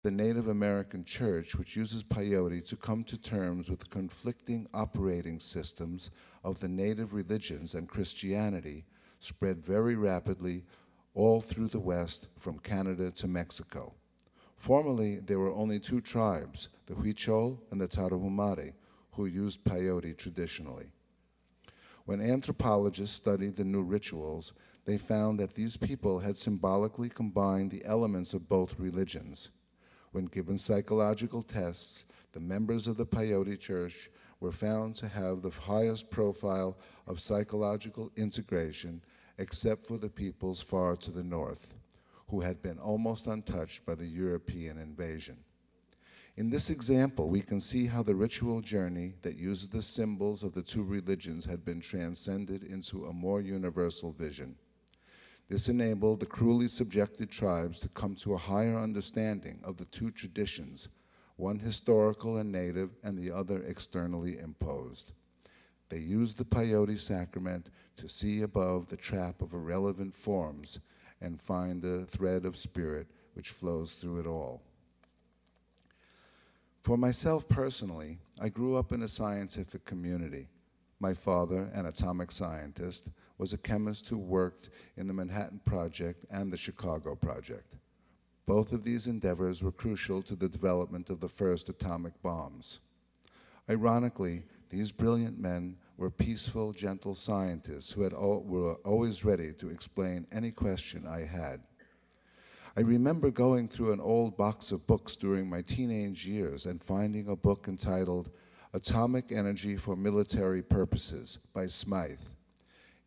the Native American church, which uses peyote to come to terms with the conflicting operating systems of the native religions and Christianity, spread very rapidly all through the West, from Canada to Mexico. Formerly, there were only two tribes, the Huichol and the Tarahumare, who used peyote traditionally. When anthropologists studied the new rituals, they found that these people had symbolically combined the elements of both religions. When given psychological tests, the members of the peyote church were found to have the highest profile of psychological integration, except for the peoples far to the north, who had been almost untouched by the European invasion. In this example, we can see how the ritual journey that uses the symbols of the two religions had been transcended into a more universal vision. This enabled the cruelly subjected tribes to come to a higher understanding of the two traditions, one historical and native and the other externally imposed. They used the peyote sacrament to see above the trap of irrelevant forms and find the thread of spirit which flows through it all. For myself personally, I grew up in a scientific community. My father, an atomic scientist, was a chemist who worked in the Manhattan Project and the Chicago Project. Both of these endeavors were crucial to the development of the first atomic bombs. Ironically, these brilliant men were peaceful, gentle scientists who were always ready to explain any question I had. I remember going through an old box of books during my teenage years and finding a book entitled Atomic Energy for Military Purposes by Smythe.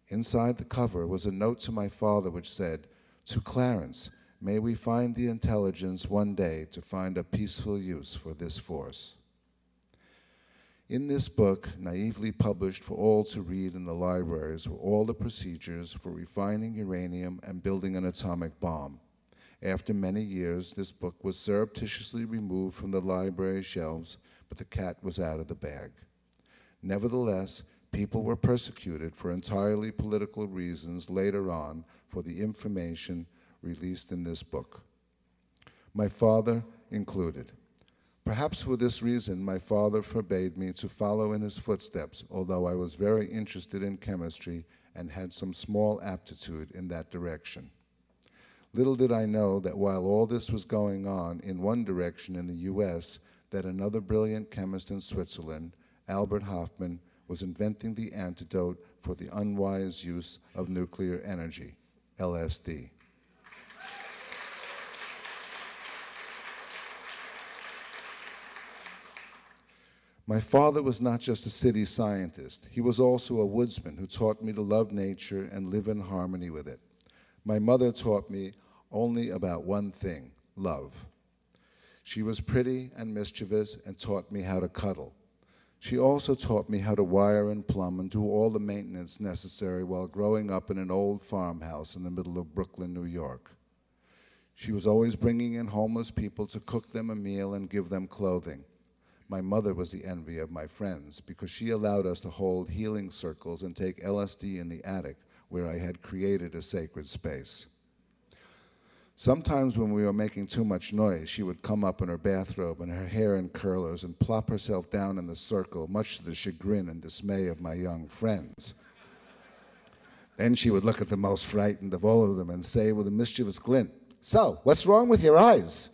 Inside the cover was a note to my father which said, "To Clarence, may we find the intelligence one day to find a peaceful use for this force." In this book, naively published for all to read in the libraries, were all the procedures for refining uranium and building an atomic bomb. After many years, this book was surreptitiously removed from the library shelves, but the cat was out of the bag. Nevertheless, people were persecuted for entirely political reasons later on for the information released in this book, my father included. Perhaps for this reason, my father forbade me to follow in his footsteps, although I was very interested in chemistry and had some small aptitude in that direction. Little did I know that while all this was going on in one direction in the US, that another brilliant chemist in Switzerland, Albert Hofmann, was inventing the antidote for the unwise use of nuclear energy, LSD. My father was not just a city scientist. He was also a woodsman who taught me to love nature and live in harmony with it. My mother taught me only about one thing, love. She was pretty and mischievous and taught me how to cuddle. She also taught me how to wire and plumb and do all the maintenance necessary while growing up in an old farmhouse in the middle of Brooklyn, New York. She was always bringing in homeless people to cook them a meal and give them clothing. My mother was the envy of my friends because she allowed us to hold healing circles and take LSD in the attic where I had created a sacred space. Sometimes when we were making too much noise, she would come up in her bathrobe and her hair in curlers and plop herself down in the circle, much to the chagrin and dismay of my young friends. Then she would look at the most frightened of all of them and say with a mischievous glint, "So, what's wrong with your eyes?"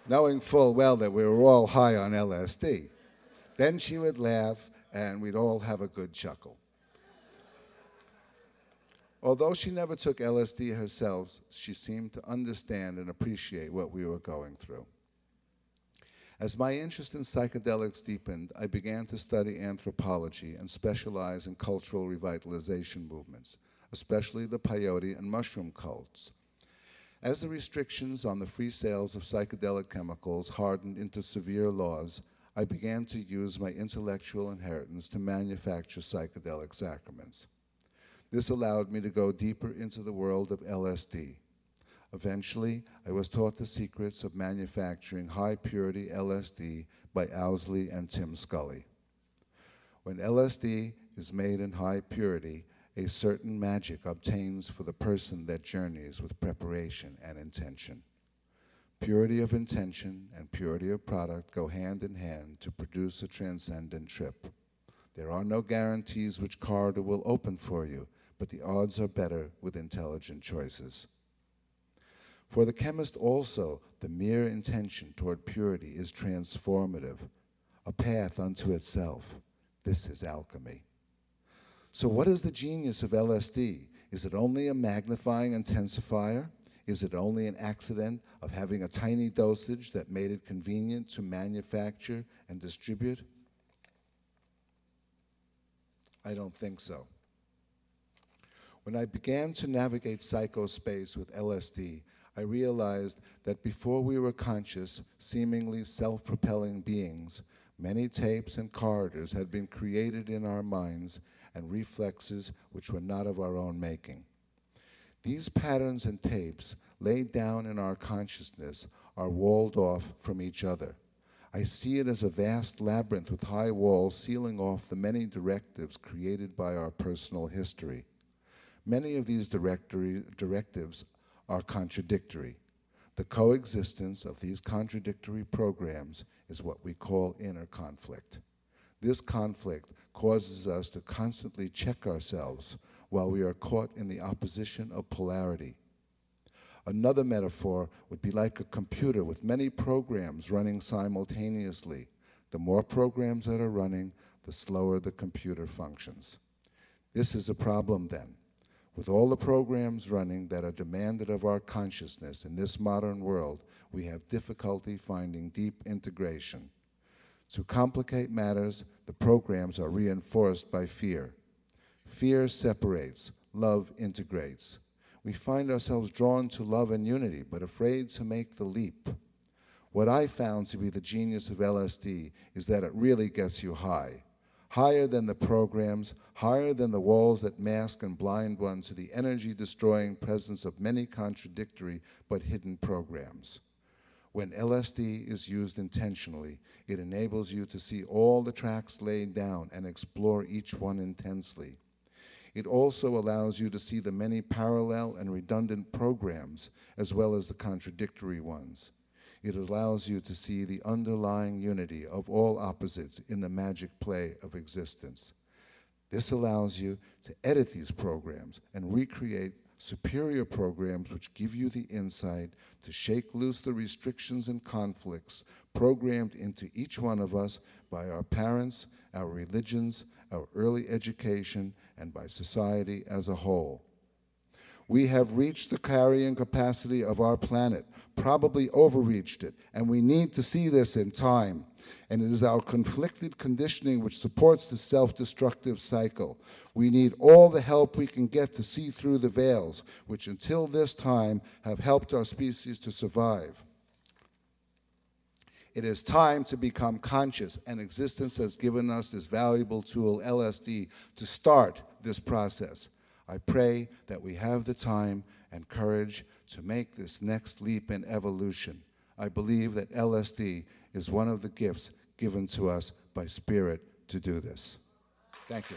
Knowing full well that we were all high on LSD. Then she would laugh and we'd all have a good chuckle. Although she never took LSD herself, she seemed to understand and appreciate what we were going through. As my interest in psychedelics deepened, I began to study anthropology and specialize in cultural revitalization movements, especially the peyote and mushroom cults. As the restrictions on the free sales of psychedelic chemicals hardened into severe laws, I began to use my intellectual inheritance to manufacture psychedelic sacraments. This allowed me to go deeper into the world of LSD. Eventually, I was taught the secrets of manufacturing high-purity LSD by Owsley and Tim Scully. When LSD is made in high purity, a certain magic obtains for the person that journeys with preparation and intention. Purity of intention and purity of product go hand in hand to produce a transcendent trip. There are no guarantees which corridor will open for you, but the odds are better with intelligent choices. For the chemist also, the mere intention toward purity is transformative, a path unto itself. This is alchemy. So what is the genius of LSD? Is it only a magnifying intensifier? Is it only an accident of having a tiny dosage that made it convenient to manufacture and distribute? I don't think so. When I began to navigate psychospace with LSD, I realized that before we were conscious, seemingly self-propelling beings, many tapes and corridors had been created in our minds and reflexes which were not of our own making. These patterns and tapes laid down in our consciousness are walled off from each other. I see it as a vast labyrinth with high walls sealing off the many directives created by our personal history. Many of these directives are contradictory. The coexistence of these contradictory programs is what we call inner conflict. This conflict causes us to constantly check ourselves while we are caught in the opposition of polarity. Another metaphor would be like a computer with many programs running simultaneously. The more programs that are running, the slower the computer functions. This is a problem then. With all the programs running that are demanded of our consciousness in this modern world, we have difficulty finding deep integration. To complicate matters, the programs are reinforced by fear. Fear separates, love integrates. We find ourselves drawn to love and unity, but afraid to make the leap. What I found to be the genius of LSD is that it really gets you high. Higher than the programs, higher than the walls that mask and blind one to the energy-destroying presence of many contradictory but hidden programs. When LSD is used intentionally, it enables you to see all the tracks laid down and explore each one intensely. It also allows you to see the many parallel and redundant programs as well as the contradictory ones. It allows you to see the underlying unity of all opposites in the magic play of existence. This allows you to edit these programs and recreate superior programs which give you the insight to shake loose the restrictions and conflicts programmed into each one of us by our parents, our religions, our early education, and by society as a whole. We have reached the carrying capacity of our planet, probably overreached it, and we need to see this in time. And it is our conflicted conditioning which supports the self-destructive cycle. We need all the help we can get to see through the veils, which until this time have helped our species to survive. It is time to become conscious, and existence has given us this valuable tool, LSD, to start this process. I pray that we have the time and courage to make this next leap in evolution. I believe that LSD is one of the gifts given to us by Spirit to do this. Thank you.